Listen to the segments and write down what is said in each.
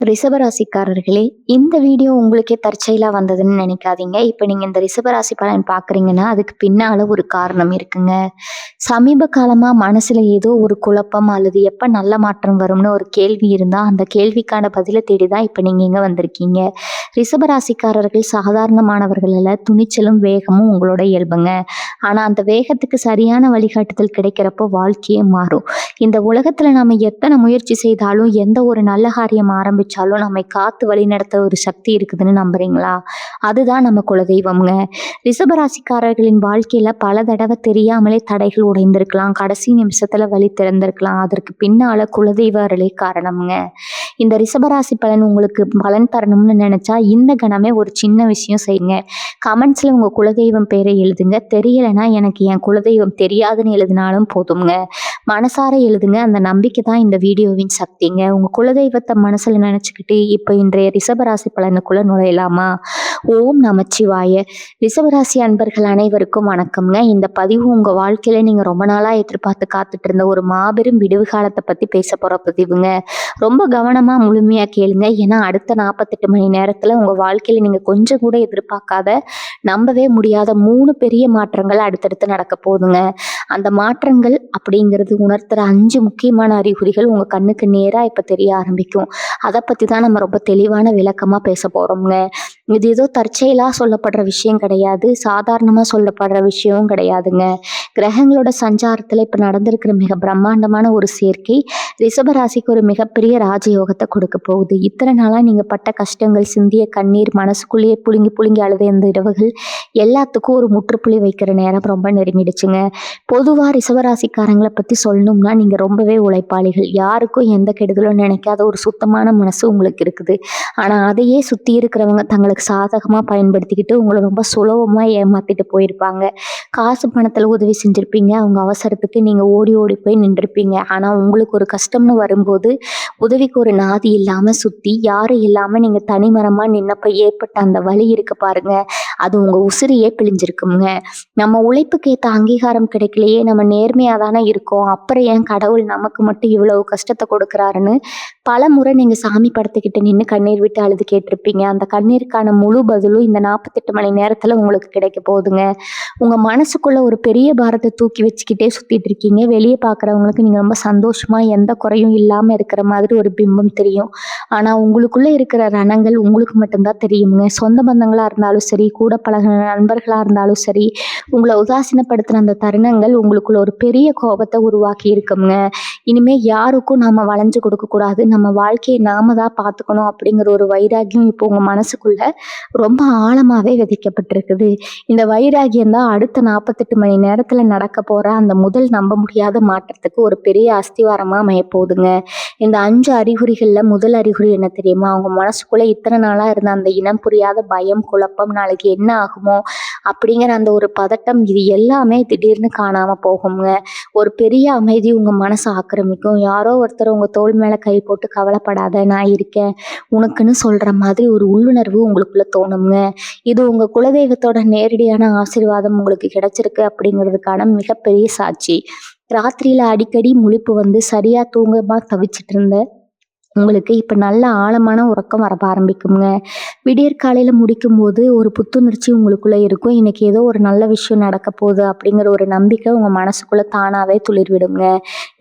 ரிஷபராசிக்காரர்களே, இந்த வீடியோ உங்களுக்கே தற்செயலா வந்ததுன்னு நினைக்காதீங்க. இப்ப நீங்க இந்த ரிஷபராசி பலன் பார்க்குறீங்கன்னா, அதுக்கு பின்னால ஒரு காரணம் இருக்குங்க. சமீப காலமா மனசுல ஏதோ ஒரு குழப்பம் அல்லது எப்ப நல்ல மாற்றம் வரும்னு ஒரு கேள்வி இருந்தா, அந்த கேள்விக்கான பதில தேடி தான் இப்ப நீங்க இங்க வந்திருக்கீங்க. ரிஷபராசிக்காரர்கள் சாதாரணமானவர்கள் அல்ல. துணிச்சலும், வேகமும் உங்களோட இயல்புங்க. ஆனா அந்த வேகத்துக்கு சரியான வழிகாட்டுதல் கிடைக்கிறப்போ வாழ்க்கையே மாறும். இந்த உலகத்துல நாம எத்தனை முயற்சி செய்தாலும், எந்த ஒரு நல்ல காரியம் ஆரம்பிச்சாலும் நம்மை காத்து வழிநடத்த ஒரு சக்தி இருக்குதுன்னு நம்புறீங்களா? அதுதான் நம்ம குலதெய்வம்ங்க. ரிஷபராசிக்காரர்களின் வாழ்க்கையில பல தடவை தெரியாமலே தடைகள் உடைந்திருக்கலாம். கடைசி நிமிஷத்துல வழி திறந்திருக்கலாம். அதற்கு பின்னால குலதெய்வ அருளே காரணம்ங்க. இந்த ரிஷபராசி பலன் உங்களுக்கு பலன் தரணும்னு நினைச்சா இந்த கணமே ஒரு சின்ன விஷயம் செய்யுங்க. கமெண்ட்ஸ்ல உங்க குலதெய்வம் பேரை எழுதுங்க. தெரியலைன்னா எனக்கு என் குலதெய்வம் தெரியாதுன்னு எழுதினாலும் போதுங்க. மனசார எழுதுங்க. அந்த நம்பிக்கை தான் இந்த வீடியோவின் சக்திங்க. உங்க குலதெய்வத்தை மனசுல நினைச்சுக்கிட்டு இப்ப இன்றைய ரிஷபராசி பலனுக்குள்ள நுழையலாமா? ஓம் நமச்சிவாய. ரிஷபராசி அன்பர்கள் அனைவருக்கும் வணக்கம்ங்க. இந்த பதிவு உங்க வாழ்க்கையில நீங்க ரொம்ப நாளா எதிர்பார்த்து காத்துட்டு இருந்த ஒரு மாபெரும் விடுவு காலத்தை பத்தி பேச போற பதிவுங்க. ரொம்ப கவனமா முழுமையா கேளுங்க. ஏன்னா அடுத்த 48 மணி நேரத்துல உங்க வாழ்க்கையில நீங்க கொஞ்சம் கூட எதிர்பார்க்காத, நம்பவே முடியாத 3 பெரிய மாற்றங்கள் அடுத்தடுத்து நடக்க போகுதுங்க. அந்த மாற்றங்கள் அப்படிங்கிறது உணர்த்துற 5 முக்கியமான அறிகுறிகள் உங்க கண்ணுக்கு நேரா இப்ப தெரிய ஆரம்பிக்கும். அதை பத்தி தான் நம்ம ரொம்ப தெளிவான விளக்கமா பேச போறோம்ங்க. இது ஏதோ தற்செயலா சொல்லப்படுற விஷயம் கிடையாது. சாதாரணமா சொல்லப்படுற விஷயமும் கிடையாதுங்க. கிரகங்களோட சஞ்சாரத்துல இப்ப நடந்திருக்கிற மிக பிரம்மாண்டமான ஒரு சேர்க்கை ரிஷபராசிக்கு ஒரு மிகப்பெரிய ராஜயோகத்தை கொடுக்க போகுது. இத்தனை நாளா நீங்க பட்ட கஷ்டங்கள், சிந்திய கண்ணீர், மனசுக்குள்ளேயே புழுங்கி புழுங்கி அழுத இந்த இரவுகள் எல்லாத்துக்கும் ஒரு முற்றுப்புள்ளி வைக்கிற நேரம் ரொம்ப நெருங்கிடுச்சுங்க. பொதுவா ரிஷபராசிக்காரங்களை பத்தி சொல்லணும்னா நீங்க ரொம்பவே உழைப்பாளிகள். யாருக்கும் எந்த கெடுதலும் நினைக்காத ஒரு சுத்தமான மனசு உங்களுக்கு இருக்குது. ஆனா அதையே சுத்தி இருக்கிறவங்க தங்களுக்கு சாதகமா பயன்படுத்திக்கிட்டு உங்களை ரொம்ப சுலபமா ஏமாத்திட்டு போயிருப்பாங்க. காசு பணத்துல உதவி செஞ்சிருப்பீங்க. அவங்க அவசரத்துக்கு நீங்க ஓடி ஓடி போய் நின்றுப்பீங்க. ஆனா உங்களுக்கு ஒரு கஷ்டம்னு வரும்போது உதவிக்கு ஒரு நாதி இல்லாம சுத்தி யாரும் இல்லாம நீங்க தனிமரமா நின்னப்ப ஏற்பட்ட அந்த வலி இருக்கு பாருங்க, அது உங்க உசிரியே பிழிஞ்சிருக்குங்க. நம்ம உழைப்புக்கு ஏத்த அங்கீகாரம் கிடைக்கலையே, நம்ம நேர்மையா தானே இருக்கோம், அப்புறம் ஏன் கடவுள் நமக்கு மட்டும் இவ்வளவு கஷ்டத்தை கொடுக்குறாருன்னு பல முறை நீங்க சாமி படத்துக்கிட்ட நின்று கண்ணீர் விட்டு அழுது கேட்டிருப்பீங்க. அந்த கண்ணீருக்கான முழு பதிலும் இந்த 48 மணி நேரத்துல உங்களுக்கு கிடைக்க போகுதுங்க. உங்க மனசுக்குள்ள ஒரு பெரிய பாரத்தை தூக்கி வச்சுக்கிட்டே சுத்திட்டு இருக்கீங்க. வெளியே பாக்குறவங்களுக்கு நீங்க ரொம்ப சந்தோஷமா எந்த குறையும் இல்லாம இருக்கிற மாதிரி ஒரு பிம்பம் தெரியும். ஆனா உங்களுக்குள்ள இருக்கிற ரணங்கள் உங்களுக்கு மட்டும்தான் தெரியுங்க. சொந்த பந்தங்களா இருந்தாலும் சரி, கூட பழகின நண்பர்களா இருந்தாலும் சரி, உங்களை உதாசீனப்படுத்தின அந்த தருணங்கள் உங்களுக்குள்ள ஒரு பெரிய கோபத்தை உருவாக்கி இருக்குங்க. இனிமே யாருக்கும் நாம வளைஞ்சு கொடுக்க கூடாது, நம்ம வாழ்க்கையை நாம தான் பார்த்துக்கணும் அப்படிங்கிற ஒரு வைராகியம் இப்போ உங்க மனசுக்குள்ள ரொம்ப ஆழமாவே விதைக்கப்பட்டிருக்குது. இந்த வைராகியம் தான் அடுத்த 48 மணி நேரத்துல நடக்க போற அந்த முதல் நம்ப முடியாத மாற்றத்துக்கு ஒரு பெரிய அஸ்திவாரமா அமைய போகுதுங்க. இந்த 5 அறிகுறிகள்ல முதல் அறிகுறி என்ன தெரியுமா? அவங்க மனசுக்குள்ள இத்தனை நாளா இருந்த அந்த இனம் புரியாத பயம், குழப்பம், நாளைக்கு என்ன ஆகுமோ அப்படிங்கிற அந்த ஒரு பதட்டம், இது எல்லாமே திடீர்னு காணாம போகுங்க. ஒரு பெரிய அமைதி உங்க மனசை ஆக்கிரமிக்கும். யாரோ ஒருத்தர் உங்க தோள் மேல கை போட்டு கவலைப்படாத, நான் இருக்கேன் உனக்குன்னு சொல்ற மாதிரி ஒரு உள்ளுணர்வு உங்களுக்குள்ள தோணுங்க. இது உங்க குலதெய்வத்தோட நேரடியான ஆசீர்வாதம் உங்களுக்கு கிடைச்சிருக்கு அப்படிங்கிறதுக்கான மிகப்பெரிய சாட்சி. ராத்திரியில அடிக்கடி முழிப்பு வந்து சரியா தூங்கமா தவிச்சிட்டு இருந்த உங்களுக்கு இப்ப நல்ல ஆழமான உறக்கம் வர ஆரம்பிக்குங்க. விடியற் காலையில முடிக்கும் போது ஒரு புத்துணர்ச்சி உங்களுக்குள்ள இருக்கும். இன்னைக்கு ஏதோ ஒரு நல்ல விஷயம் நடக்க போகுது அப்படிங்கிற ஒரு நம்பிக்கை உங்க மனசுக்குள்ள தானாவே துளிர் விடுங்க.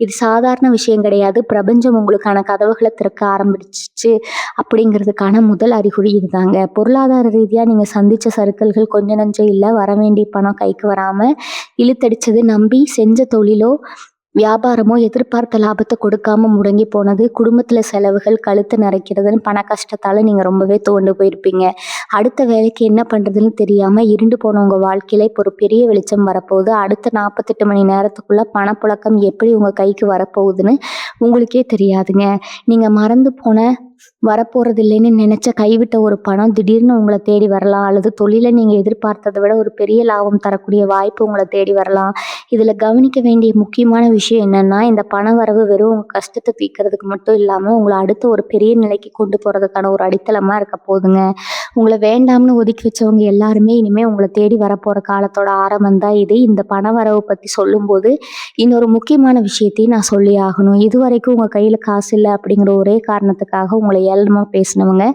இது சாதாரண விஷயம் கிடையாது. பிரபஞ்சம் உங்களுக்கான கதவுகளை திறக்க ஆரம்பிச்சிச்சு அப்படிங்கிறதுக்கான முதல் அறிகுறி இதுதாங்க. பொருளாதார ரீதியா நீங்க சந்திச்ச சறுக்கல்கள் கொஞ்சம் நஞ்சம் இல்லை. வர வேண்டிய பணம் கைக்கு வராம இழுத்தடிச்சது, நம்பி செஞ்ச தொழிலோ வியாபாரமோ எதிர்பார்த்த லாபத்தை கொடுக்காம முடங்கி போனது, குடும்பத்துல செலவுகள் கழுத்து நிறைக்கிறதுன்னு பண கஷ்டத்தால நீங்க ரொம்பவே தோண்டு போயிருப்பீங்க. அடுத்த வேலைக்கு என்ன பண்றதுன்னு தெரியாம இருண்டு போன உங்க வாழ்க்கையில இப்போ ஒரு பெரிய வெளிச்சம் வரப்போகுது. அடுத்த 48 மணி நேரத்துக்குள்ள பணப்புழக்கம் எப்படி உங்க கைக்கு வரப்போகுதுன்னு உங்களுக்கே தெரியாதுங்க. நீங்க மறந்து போன வரப்போறது இல்லைன்னு நினைச்ச கைவிட்ட ஒரு பணம் திடீர்னு உங்களை தேடி வரலாம். அல்லது தொழிலை நீங்க எதிர்பார்த்ததை விட ஒரு பெரிய லாபம் தரக்கூடிய வாய்ப்பு உங்களை தேடி வரலாம். இதுல கவனிக்க வேண்டிய முக்கியமான விஷயம் என்னன்னா, இந்த பண வரவு வெறும் உங்க கஷ்டத்தை தீர்க்கறதுக்கு மட்டும் இல்லாம உங்களை அடுத்த ஒரு பெரிய நிலைக்கு கொண்டு போறதுக்கான ஒரு அடித்தளமா இருக்க போகுதுங்க. உங்களை வேண்டாம்னு ஒதுக்கி வச்சவங்க எல்லாருமே இனிமே உங்களை தேடி வரப்போற காலத்தோட ஆரம்பம் தான் இது. இந்த பண வரவு பத்தி சொல்லும்போது இன்னொரு முக்கியமான விஷயத்தையும் நான் சொல்லி ஆகணும். இதுவரைக்கும் உங்க கையில காசு இல்லை அப்படிங்கிற ஒரே காரணத்துக்காக உங்களை ஏளனமா பேசினவங்க,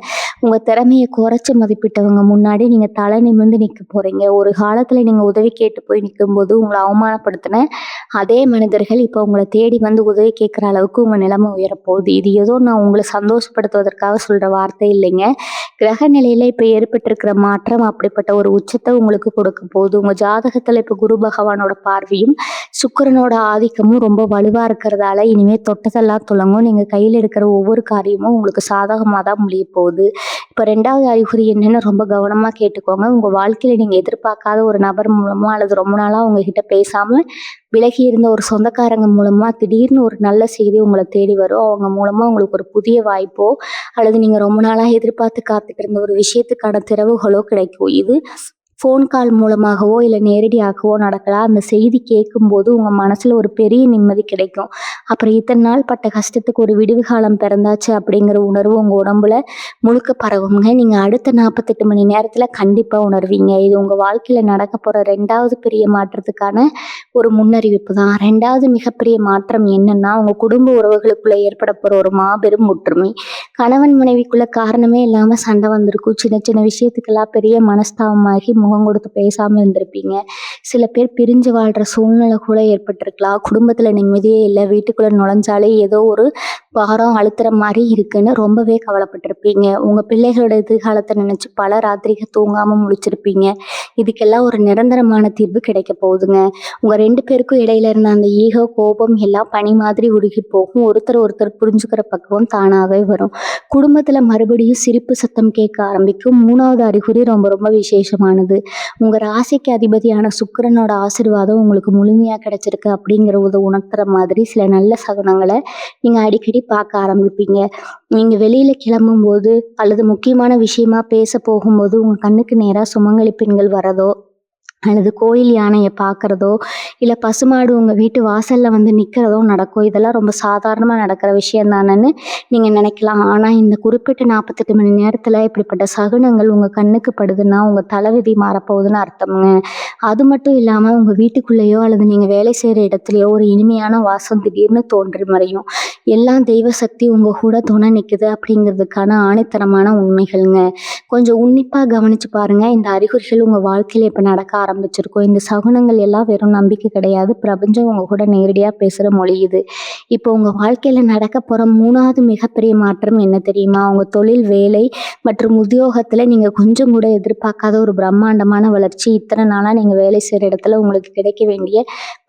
உங்க திறமைய குறைச்சு மதிப்பிட்டவங்க முன்னாடி நீங்க தலை நிமிர்ந்து நிக்க போறீங்க. ஒரு காலத்துல நீங்க உதவி கேட்டு போய் நிக்கும்போது உங்கள அவமானப்படுத்தின அதே மனிதர்கள் இப்ப உங்கள தேடி வந்து உதவி கேட்கிற அளவுக்கு உங்க நிலைமை உயரப்போகுது. இது ஏதோ நான் உங்கள சந்தோஷப்படுத்துவதற்காக சொல்ற வார்த்தை இல்லைங்க. கிரக நிலையில இப்ப ஏற்பட்டிருக்கிற மாற்றம் அப்படிப்பட்ட ஒரு உச்சத்தை உங்களுக்கு கொடுக்க போகுது. உங்க ஜாதகத்துல இப்ப குரு பகவானோட பார்வையும் சுக்கிரனோட ஆதிக்கமும் ரொம்ப வலுவா இருக்கிறதால இனிமே தொட்டதெல்லாம் துலங்கும். நீங்க கையில இருக்கிற ஒவ்வொரு காரியமும் உங்களுக்கு சாதகமா தான் முடிய போகுது. இப்ப 2வது அறிகுறி என்னன்னு ரொம்ப கவனமா கேட்டுக்கோங்க. உங்க வாழ்க்கையில நீங்க எதிர்பார்க்காத ஒரு நபர் மூலமா அல்லது ரொம்ப நாளா உங்ககிட்ட பேசாம விலகி இருந்த ஒரு சொந்தக்காரங்க மூலமா திடீர்னு ஒரு நல்ல செய்தி உங்களை தேடி வரும். அவங்க மூலமா உங்களுக்கு ஒரு புதிய வாய்ப்போ அல்லது நீங்க ரொம்ப நாளா எதிர்பார்த்து காத்துட்டு இருந்த ஒரு விஷயத்துக்கான திறவுகளோ கிடைக்கும். இது ஃபோன் கால் மூலமாகவோ இல்லை நேரடியாகவோ நடக்கலாம். அந்த செய்தி கேட்கும்போது உங்க மனசுல ஒரு பெரிய நிம்மதி கிடைக்கும். அப்புறம் இத்தனை நாள் பட்ட கஷ்டத்துக்கு ஒரு விடிவு காலம் பிறந்தாச்சு அப்படிங்கிற உணர்வு உங்க உடம்புல முழுக்க பரவுங்க. நீங்க அடுத்த 48 மணி நேரத்துல கண்டிப்பா உணர்வீங்க. இது உங்க வாழ்க்கையில நடக்க போற 2வது பெரிய மாற்றத்துக்கான ஒரு முன்னறிவிப்பு தான். 2வது மிகப்பெரிய மாற்றம் என்னன்னா, உங்க குடும்ப உறவுகளுக்குள்ள ஏற்பட போற ஒரு மாபெரும் ஒற்றுமை. கணவன் மனைவிக்குள்ள காரணமே இல்லாம சண்டை வந்திருக்கும். சின்ன சின்ன விஷயத்துக்கெல்லாம் பெரிய மனஸ்தாபமாகி முகம் கொடுத்து பேசாம இருந்திருப்பீங்க. சில பேர் பிரிஞ்சு வாழ்ற சூழ்நிலை கூட ஏற்பட்டிருக்கலாம். குடும்பத்துல நிம்மதியே இல்லை, வீட்டுக்குள்ள நுழைஞ்சாலே ஏதோ ஒரு பாரம் அழுத்துற மாதிரி இருக்குன்னு ரொம்பவே கவலைப்பட்டிருப்பீங்க. உங்க பிள்ளைகளோட எதிர்காலத்தை நினைச்சு பல ராத்திரிகள் தூங்காம முழிச்சிருப்பீங்க. இதுக்கெல்லாம் ஒரு நிரந்தரமான தீர்வு கிடைக்க போகுதுங்க. உங்க 2 பேருக்கும் இடையில இருந்த அந்த ஈகோ, கோபம் எல்லாம் பனி மாதிரி உருகி போகும். ஒருத்தர் ஒருத்தர் புரிஞ்சுக்கிற பக்குவம் தானாவே வரும். குடும்பத்துல மறுபடியும் சிரிப்பு சத்தம் கேட்க ஆரம்பிக்கும். 3வது அறிகுறி ரொம்ப ரொம்ப விசேஷமானது. உங்க ராசிக்கு அதிபதியான சுக்கிரனோட ஆசீர்வாதம் உங்களுக்கு முழுமையா கிடைச்சிருக்கு அப்படிங்கிறத உணர்த்துற மாதிரி சில நல்ல சகுனங்களை நீங்க அடிக்கடி பார்க்க ஆரம்பிப்பீங்க. நீங்க வெளியில கிளம்பும்போது அல்லது முக்கியமான விஷயமா பேச போகும்போது உங்க கண்ணுக்கு நேரா சுமங்கலி பெண்கள் வரதோ அல்லது கோயில் யானையை பார்க்கறதோ இல்லை பசுமாடு உங்கள் வீட்டு வாசலில் வந்து நிற்கிறதோ நடக்கும். இதெல்லாம் ரொம்ப சாதாரணமாக நடக்கிற விஷயம் தானேன்னு நீங்கள் நினைக்கலாம். ஆனால் இந்த குறிப்பிட்ட 48 மணி நேரத்தில் இப்படிப்பட்ட சகுனங்கள் உங்கள் கண்ணுக்கு படுதுன்னா உங்கள் தலைவிதி மாறப்போகுதுன்னு அர்த்தம்ங்க. அது மட்டும் இல்லாமல் உங்கள் வீட்டுக்குள்ளேயோ அல்லது நீங்கள் வேலை செய்கிற இடத்துலையோ ஒரு இனிமையான வாசம் திடீர்னு தோன்றி மறையும். எல்லாம் தெய்வ சக்தி உங்கள் கூட துணை நிற்குது அப்படிங்கிறதுக்கான ஆணித்தரமான உண்மைகள்ங்க. கொஞ்சம் உன்னிப்பாக கவனிச்சு பாருங்க. இந்த அறிகுறிகள் உங்கள் வாழ்க்கையில் இப்போ நடக்க ஆரம்பிச்சிருக்கும். இந்த சகுனங்கள் எல்லாம் வெறும் நம்பிக்கை கிடையாது, பிரபஞ்சம் உங்க கூட நேரடியாக பேசுகிற மொழி இது. இப்போ உங்கள் வாழ்க்கையில் நடக்க போகிற 3வது மிகப்பெரிய மாற்றம் என்ன தெரியுமா? உங்கள் தொழில், வேலை மற்றும் உத்தியோகத்தில் நீங்கள் கொஞ்சம் கூட எதிர்பார்க்காத ஒரு பிரம்மாண்டமான வளர்ச்சி. இத்தனை நாளாக நீங்கள் வேலை செய்கிற இடத்துல உங்களுக்கு கிடைக்க வேண்டிய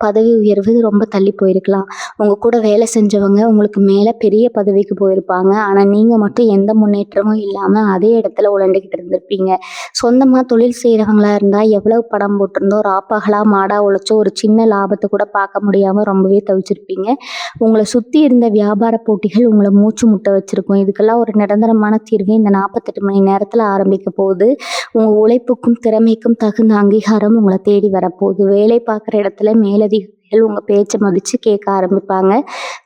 பதவி உயர்வு ரொம்ப தள்ளி போயிருக்கலாம். உங்கள் கூட வேலை செஞ்சவங்க உங்களுக்கு மேலே பெரிய பதவிக்கு போயிருப்பாங்க. ஆனால் நீங்கள் மட்டும் எந்த முன்னேற்றமும் இல்லாமல் அதே இடத்துல உழண்டுக்கிட்டு இருந்திருப்பீங்க. சொந்தமாக தொழில் செய்கிறவங்களா இருந்தால் எவ்வளவு படம் போட்டிருந்தோ ராப்பகலா மாடா உழைச்சோ ஒரு சின்ன லாபத்தை கூட பார்க்க முடியாமல் ரொம்பவே தவிச்சிருப்பீங்க. உங்களை சுற்றி இருந்த வியாபார போட்டிகள் உங்களை மூச்சு முட்ட வச்சிருக்கும். இதுக்கெல்லாம் ஒரு நிரந்தரமான தீர்வு இந்த 48 மணி நேரத்தில் ஆரம்பிக்க போகுது. உங்கள் உழைப்புக்கும் திறமைக்கும் தகுந்த அங்கீகாரம் உங்களை தேடி வரப்போகுது. வேலை பார்க்குற இடத்துல மேலதிகாரிகள் உங்கள் பேச்சை மதித்து கேட்க ஆரம்பிப்பாங்க.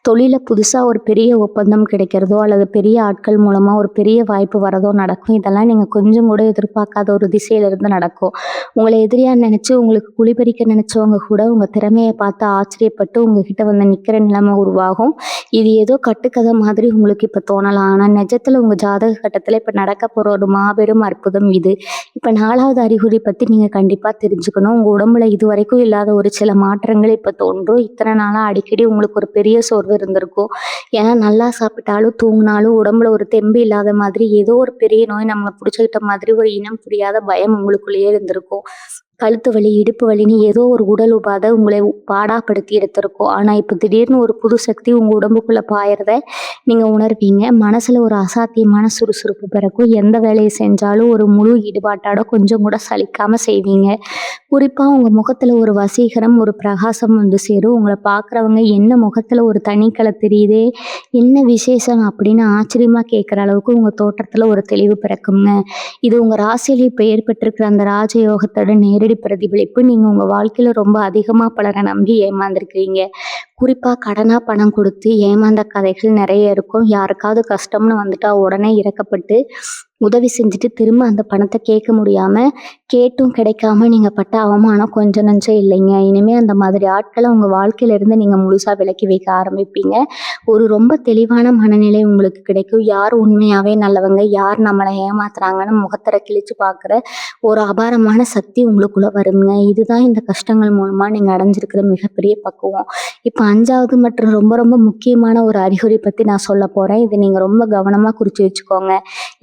தொழிலில் புதுசாக ஒரு பெரிய ஒப்பந்தம் கிடைக்கிறதோ அல்லது பெரிய ஆட்கள் மூலமாக ஒரு பெரிய வாய்ப்பு வரதோ நடக்கும். இதெல்லாம் நீங்கள் கொஞ்சம் கூட எதிர்பார்க்காத ஒரு திசையிலிருந்து நடக்கும். உங்களை எதிரியாக நினச்சி உங்களுக்கு குழிபறிக்க நினச்சவங்க கூட உங்கள் திறமையை பார்த்து ஆச்சரியப்பட்டு உங்ககிட்ட வந்து நிற்கிற நிலைமை உருவாகும். இது ஏதோ கட்டுக்கதை மாதிரி உங்களுக்கு இப்போ தோணலாம். ஆனால் நிஜத்தில் உங்கள் ஜாதக கட்டத்தில் இப்போ நடக்க போகிற ஒரு மாபெரும் அற்புதம் இது. இப்போ 4வது அறிகுறி பற்றி நீங்கள் கண்டிப்பாக தெரிஞ்சுக்கணும். உங்கள் உடம்புல இது வரைக்கும் இல்லாத ஒரு சில மாற்றங்கள் இப்போ தோன்றும். இத்தனை நாளாக அடிக்கடி உங்களுக்கு ஒரு பெரிய சோர்வு இருந்திருக்கும். ஏன்னா நல்லா சாப்பிட்டாலும் தூங்கினாலும் உடம்புல ஒரு தெம்பு இல்லாத மாதிரி ஏதோ ஒரு பெரிய நோய் நம்மளை பிடிச்சிக்கிட்ட மாதிரி ஒரு இனம் புரியாத பயம் உங்களுக்குள்ளேயே இருந்திருக்கும். கழுத்து வலி, இடுப்பு வலின்னு ஏதோ ஒரு உடல் உபாதை உங்களை பாடாப்படுத்தி எடுத்திருக்கும். ஆனால் இப்போ திடீர்னு ஒரு புது சக்தி உங்கள் உடம்புக்குள்ளே பாயறத நீங்கள் உணர்வீங்க. மனசில் ஒரு அசாத்தியமான சுறுசுறுப்பு பிறக்கும். எந்த வேலையை செஞ்சாலும் ஒரு முழு ஈடுபாட்டோட கொஞ்சம் கூட சலிக்காமல் செய்வீங்க. குறிப்பாக உங்கள் முகத்தில் ஒரு வசீகரம், ஒரு பிரகாசம் வந்து சேரும். உங்களை பார்க்குறவங்க என்ன முகத்தில் ஒரு தனிக்கலை தெரியுதே, என்ன விசேஷம் அப்படின்னு ஆச்சரியமாக கேட்குற அளவுக்கு உங்கள் தோற்றத்தில் ஒரு தெளிவு பிறக்குங்க. இது உங்கள் ராசியில் இப்போ ஏற்பட்டிருக்கிற அந்த ராஜயோகத்தோட நேரடி பிரதிபலிப்பு. நீங்கள் உங்கள் வாழ்க்கையில் ரொம்ப அதிகமாக பலரை நம்பி ஏமாந்துருக்கிறீங்க. குறிப்பா கடனா பணம் குடுத்து ஏமாந்த கதைகள் நெறைய இருக்கும். யாருக்காவது கஷ்டம்னு வந்துட்டா உடனே இரக்கப்பட்டு உதவி செஞ்சுட்டு திரும்ப அந்த பணத்த கேட்க முடியாம, கேட்டும் கிடைக்காம நீங்க பட்ட அவமானம் கொஞ்சம் நஞ்சம் இல்லைங்க. இனிமே அந்த மாதிரி ஆட்கள உங்க வாழ்க்கையில இருந்து நீங்க முழுசா விலக்கி வைக்க ஆரம்பிப்பீங்க. ஒரு ரொம்ப தெளிவான மனநிலை உங்களுக்கு கிடைக்கும். யார் உண்மையாவே நல்லவங்க, யார் நம்மள ஏமாத்துறாங்கன்னு முகத்திர கிழிச்சு பார்க்குற ஒரு அபாரமான சக்தி உங்களுக்குள்ள வருங்க. இதுதான் இந்த கஷ்டங்கள் மூலமா நீங்க அடைஞ்சிருக்கிற மிகப்பெரிய பக்குவம். இப்ப 5வது மற்றும் ரொம்ப ரொம்ப முக்கியமான ஒரு அறிகுறி பத்தி நான் சொல்லப் போறேன். இத நீங்க ரொம்ப கவனமா குறிச்சு வச்சுக்கோங்க.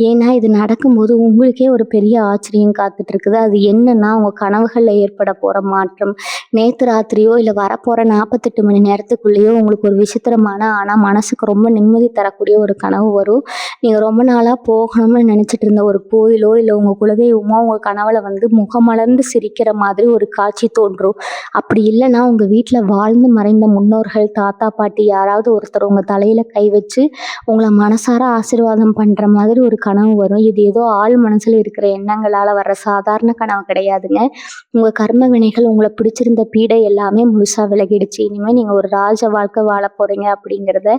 ஏன்னா, இது நடக்கும்போது உங்களுக்கே ஒரு பெரிய ஆச்சரியம் காத்துட்டு இருக்குது. அது என்னன்னா, உங்க கனவுகள்ல ஏற்பட போற மாற்றம். நேத்து ராத்திரியோ, இல்ல வரப்போற 48 மணி நேரத்துக்குள்ளேயோ உங்களுக்கு ஒரு விசித்திரமான, ஆனா மனசுக்கு ரொம்ப நிம்மதி தரக்கூடிய ஒரு கனவு வரும். நீங்க ரொம்ப நாளா போகணும்னு நினைச்சிட்டு இருந்த ஒரு கோயிலோ, இல்ல உங்க குலதெய்வமோ உங்க கனவுல வந்து முகமலர்ந்து சிரிக்கிற மாதிரி ஒரு காட்சி தோன்றும். அப்படி இல்லன்னா, உங்க வீட்ல வாழ்ந்து மறைந்த முன்னோர்கள், தாத்தா, பாட்டி யாராவது ஒருத்தர் உங்க தலையில கை வச்சு உங்கள மனசார ஆசீர்வாதம் பண்ற மாதிரி ஒரு கனவு வரும். இது ஏதோ ஆழ் மனசுல இருக்கிற எண்ணங்களால வர்ற சாதாரண கனவு கிடையாதுங்க. உங்க கர்ம வினைகள், உங்கள பிடிச்சிருந்த பீடை எல்லாமே முழுசா விலகிடுச்சு. இனிமே நீங்க ஒரு ராஜ வாழ்க்கை வாழப் போறீங்க அப்படிங்கிறத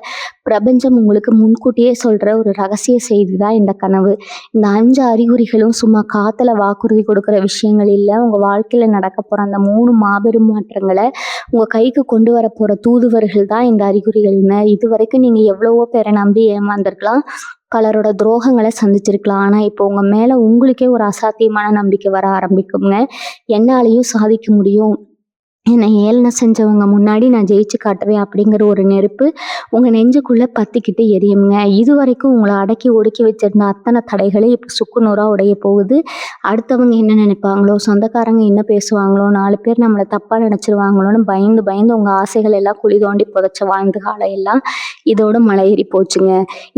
பிரபஞ்சம் உங்களுக்கு முன்கூட்டியே சொல்ற ஒரு ரகசிய செய்தி தான் இந்த கனவு. இந்த 5 அறிகுறிகளும் சும்மா காத்துல வாக்குறுதி கொடுக்கிற விஷயங்கள் இல்ல. உங்க வாழ்க்கையில நடக்கப் போற அந்த 3 மாபெரும் மாற்றங்கள உங்க கைக்கு கொண்டு வரப்போற தூதுவர்கள் தான் இந்த அறிகுறிகள்ங்க. இதுவரைக்கும் நீங்க எவ்வளவோ பேர நம்பி ஏமாந்திருக்கலாம். பலரோட துரோகங்கள சந்திச்சிருக்கலாம். ஆனா, இப்போ உங்க மேல உங்களுக்கே ஒரு அசாத்தியமான நம்பிக்கை வர ஆரம்பிக்குங்க. என்னாலயும் சாதிக்க முடியும். என்னை ஏளனம் செஞ்சவங்க முன்னாடி நான் ஜெயிச்சு காட்டுவேன் அப்படிங்கிற ஒரு நெருப்பு உங்க நெஞ்சுக்குள்ள பத்திக்கிட்டு எரியுங்க. இதுவரைக்கும் உங்கள அடக்கி ஒடுக்கி வச்சிருந்த அத்தனை தடைகளும் இப்ப சுக்குநூறா உடைய போகுது. அடுத்தவங்க என்ன நினைப்பாங்களோ, சொந்தக்காரங்க என்ன பேசுவாங்களோ, 4 பேர் நம்மள தப்பா நினைச்சிருவாங்களோன்னு பயந்து பயந்து உங்க ஆசைகள் எல்லாம் குழி தோண்டி புதைச்ச வாழ்ந்த காலம் எல்லாம் இதோட மலையேறி போச்சுங்க.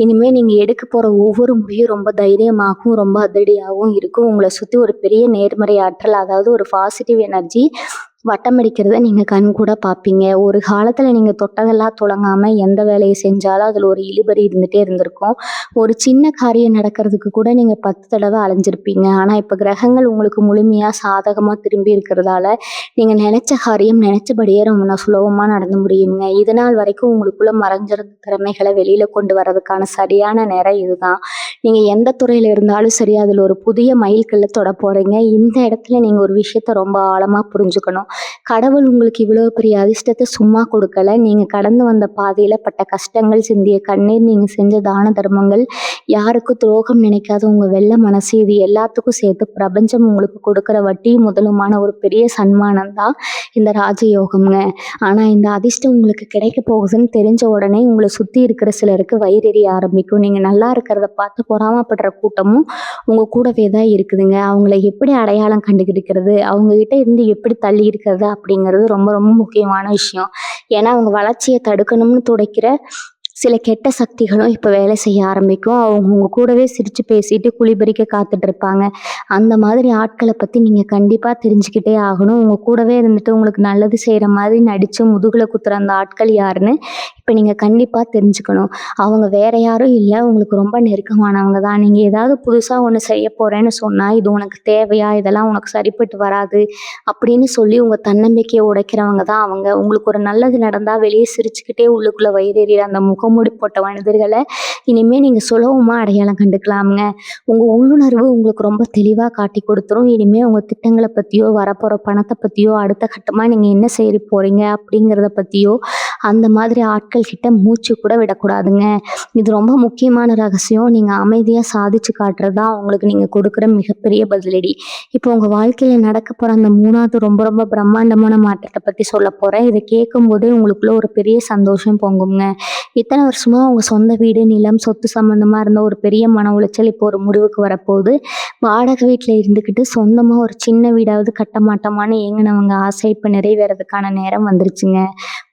இனிமே நீங்க எடுக்க போற ஒவ்வொரு முடியும் ரொம்ப தைரியமாகவும், ரொம்ப அதிரடியாகவும் இருக்கும். உங்கள சுத்தி ஒரு பெரிய நேர்மறை ஆற்றல், அதாவது ஒரு பாசிட்டிவ் எனர்ஜி வட்டமடிக்கிறத நீங்க கண்கூடா பார்ப்பீங்க. ஒரு காலத்துல நீங்க தொட்டதெல்லாம் துலங்காம எந்த வேலைய செஞ்சாலும் அதுல ஒரு இழுபறி இருந்துட்டே இருந்திருக்கும். ஒரு சின்ன காரியம் நடக்கிறதுக்கு கூட நீங்க 10 தடவ அலைஞ்சிருப்பீங்க. ஆனா இப்ப கிரகங்கள் உங்களுக்கு முழுமையா சாதகமா திரும்பி இருக்கிறதால, நீங்க நினைச்ச காரியம் நினைச்சபடியே ரொம்ப சுலபமா நடந்து முடியுங்க. இதுநாள் வரைக்கும் உங்களுக்குள்ள மறைஞ்சிருந்த திறமைகள வெளியில கொண்டு வர்றதுக்கான சரியான நேரம் இதுதான். நீங்க எந்த துறையில இருந்தாலும் சரி, அதுல ஒரு புதிய மைல்கல்ல தொடப் போறீங்க. இந்த இடத்துல நீங்க ஒரு விஷயத்த ரொம்ப ஆழமா புரிஞ்சுக்கணும். கடவுள் உங்களுக்கு இவ்வளவு பெரிய அதிர்ஷ்டத்த சும்மா கொடுக்கல. நீங்க கடந்து வந்த பாதையில பட்ட கஷ்டங்கள், சிந்திய கண்ணீர், நீங்க செஞ்ச தான தர்மங்கள், யாருக்கும் துரோகம் நினைக்காத உங்க வெள்ள மனசு, இது எல்லாத்துக்கும் சேர்த்து பிரபஞ்சம் உங்களுக்கு கொடுக்கிற வட்டியும் முதலுமான ஒரு பெரிய சன்மானம் தான் இந்த ராஜயோகம்ங்க. ஆனா இந்த அதிர்ஷ்டம் உங்களுக்கு கிடைக்க போகுதுன்னு தெரிஞ்ச உடனே உங்களை சுத்தி இருக்கிற சிலருக்கு வயிறெரிய ஆரம்பிக்கும். நீங்க நல்லா இருக்கிறத பார்த்து பொறாமப்படுற கூட்டமும் உங்க கூடவே தான் இருக்குதுங்க. அவங்கள எப்படி அடையாளம் கண்டுபிடிக்கிறது, அவங்க கிட்ட இருந்து எப்படி தள்ளி இருக்கிறது அப்படிங்கிறது ரொம்ப ரொம்ப முக்கியமான விஷயம். ஏன்னா அவங்க வளர்ச்சியை தடுக்கணும்னு துடைக்கிற சில கெட்ட சக்திகளும் இப்ப வேலை செய்ய ஆரம்பிக்கும். அவங்க உங்க கூடவே சிரிச்சு பேசிட்டு குழிபறிக்க காத்துட்டு இருப்பாங்க. அந்த மாதிரி ஆட்களை பத்தி நீங்க கண்டிப்பா தெரிஞ்சுக்கிட்டே ஆகணும். உங்க கூடவே இருந்துட்டு உங்களுக்கு நல்லது செய்யற மாதிரி நடிச்சு முதுகுல குத்துற அந்த ஆட்கள் யாருன்னு இப்ப நீங்க கண்டிப்பா தெரிஞ்சுக்கணும். அவங்க வேற யாரும் இல்ல, உங்களுக்கு ரொம்ப நெருக்கமானவங்க தான். நீங்க ஏதாவது புதுசா ஒண்ணு செய்ய போறேன்னு சொன்னா, இது உனக்கு தேவையா, இதெல்லாம் உனக்கு சரிப்பட்டு வராது அப்படின்னு சொல்லி உங்க தன்னம்பிக்கையை உடைக்கிறவங்க தான் அவங்க. உங்களுக்கு ஒரு நல்லது நடந்தா வெளியே சிரிச்சுக்கிட்டே உள்ளுக்குள்ள வயிறெறிகிற அந்த முகமூடி போட்ட மனிதர்களை இனிமே நீங்க சுலபமா அடையாளம் கண்டுக்கலாமுங்க. உங்க உள்ளுணர்வு உங்களுக்கு ரொம்ப தெளிவா காட்டி கொடுத்துரும். இனிமே உங்க திட்டங்களை பத்தியோ, வரப்போற பணத்தை பத்தியோ, அடுத்த கட்டமா நீங்க என்ன செய்ய போறீங்க அப்படிங்கிறத பத்தியோ அந்த மாதிரி ஆட்கள் கிட்ட மூச்சு கூட விடக்கூடாதுங்க. இது ரொம்ப முக்கியமான ரகசியம். நீங்க அமைதியா சாதிச்சு காட்டுறது தான் உங்களுக்கு நீங்க கொடுக்குற மிகப்பெரிய பதிலடி. இப்போ உங்க வாழ்க்கையில நடக்க போற அந்த 3வது ரொம்ப ரொம்ப பிரம்மாண்டமான மாற்றத்தை பத்தி சொல்ல போறேன். இதை கேட்கும் போதே உங்களுக்குள்ள ஒரு பெரிய சந்தோஷம் பொங்குங்க. இத்தனை வருஷமா உங்க சொந்த வீடு, நிலம், சொத்து சம்பந்தமா இருந்த ஒரு பெரிய மன உளைச்சல் இப்போ ஒரு முடிவுக்கு வரப்போகுது. வாடகை வீட்டுல இருந்துக்கிட்டு சொந்தமா ஒரு சின்ன வீடாவது கட்ட மாட்டோமான்னு ஏங்கினவங்க ஆசை இப்ப நிறைவேறதுக்கான நேரம் வந்துருச்சுங்க.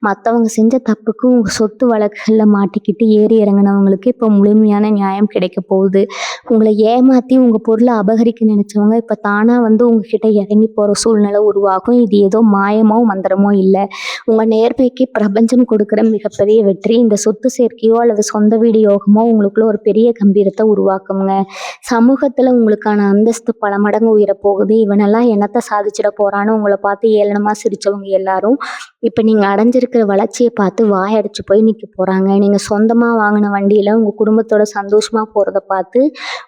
மத்தவங்க செஞ்ச தப்புக்கு உங்க சொத்து வழக்குகள்ல மாட்டிக்கிட்டு ஏறி இறங்குனவங்களுக்கு இப்ப முழுமையான நியாயம் கிடைக்க போகுது. உங்களை ஏமாத்தி உங்க பொருளை அபகரிக்க நினைச்சவங்க இப்ப தானா வந்து உங்ககிட்ட இறங்கி போற சூழ்நிலை உருவாகும். இது ஏதோ மாயமோ மந்திரமோ இல்லை, உங்க நேர்மைக்கு பிரபஞ்சம் கொடுக்கிற மிகப்பெரிய வெற்றி. இந்த சொத்து சேர்க்கையோ அல்லது சொந்த வீடு யோகமோ உங்களுக்குள்ள ஒரு பெரிய கம்பீரத்தை உருவாக்குங்க. சமூகத்துல உங்களுக்கான அந்தஸ்து பல மடங்கு உயர போகுது. இவனெல்லாம் என்னத்த சாதிச்சிட போறான்னு உங்களை பார்த்து ஏளனமா சிரிச்சவங்க எல்லாரும் இப்ப நீங்க அடைஞ்சிருக்கிற வளர்ச்சியை காட்சிய பார்த்து வாயடைச்சு போய் நிக்க போறாங்க. நீங்க சொந்தமா வாங்குன வண்டியில உங்க குடும்பத்தோட சந்தோஷமா போறத பார்த்து,